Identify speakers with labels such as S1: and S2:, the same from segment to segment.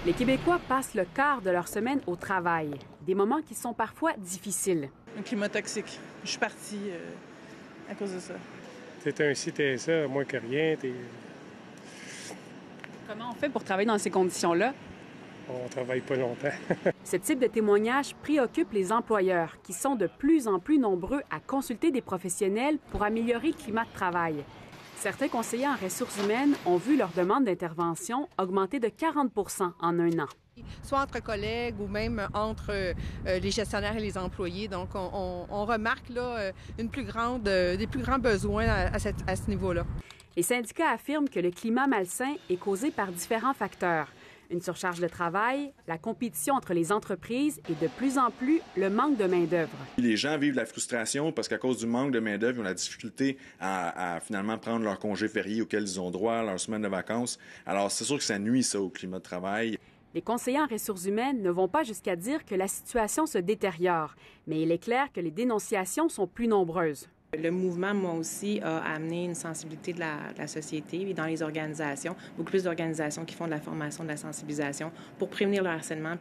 S1: Les Québécois passent le quart de leur semaine au travail, des moments qui sont parfois difficiles.
S2: Un climat toxique. Je suis partie à cause de ça.
S3: T'es un ci, t'es ça, moins que rien.
S1: Comment on fait pour travailler dans ces conditions-là?
S3: On travaille pas longtemps.
S1: Ce type de témoignage préoccupe les employeurs, qui sont de plus en plus nombreux à consulter des professionnels pour améliorer le climat de travail. Certains conseillers en ressources humaines ont vu leur demande d'intervention augmenter de 40 % en un an.
S4: Soit entre collègues ou même entre les gestionnaires et les employés. Donc, on remarque là, des plus grands besoins à ce niveau-là.
S1: Les syndicats affirment que le climat malsain est causé par différents facteurs. Une surcharge de travail, la compétition entre les entreprises et de plus en plus le manque de main-d'œuvre.
S5: Les gens vivent de la frustration parce qu'à cause du manque de main-d'œuvre, ils ont la difficulté à finalement prendre leur congé férié auquel ils ont droit, leur semaine de vacances. Alors, c'est sûr que ça nuit, ça, au climat de travail.
S1: Les conseillers en ressources humaines ne vont pas jusqu'à dire que la situation se détériore, mais il est clair que les dénonciations sont plus nombreuses.
S6: Le mouvement, moi aussi, a amené une sensibilité de la société et dans les organisations, beaucoup plus d'organisations qui font de la formation, de la sensibilisation pour prévenir le harcèlement.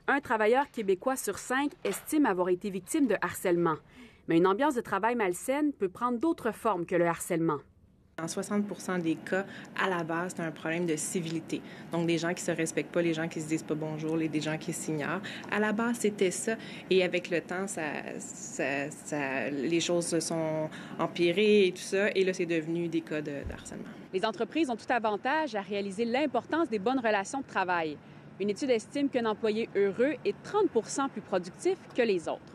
S1: Un travailleur québécois sur 5 estime avoir été victime de harcèlement. Mais une ambiance de travail malsaine peut prendre d'autres formes que le harcèlement.
S6: En 60 % des cas, à la base, c'est un problème de civilité. Donc, des gens qui se respectent pas, les gens qui se disent pas bonjour, des gens qui s'ignorent. À la base, c'était ça. Et avec le temps, les choses se sont empirées et tout ça. Et là, c'est devenu des cas de harcèlement.
S1: Les entreprises ont tout avantage à réaliser l'importance des bonnes relations de travail. Une étude estime qu'un employé heureux est 30 % plus productif que les autres.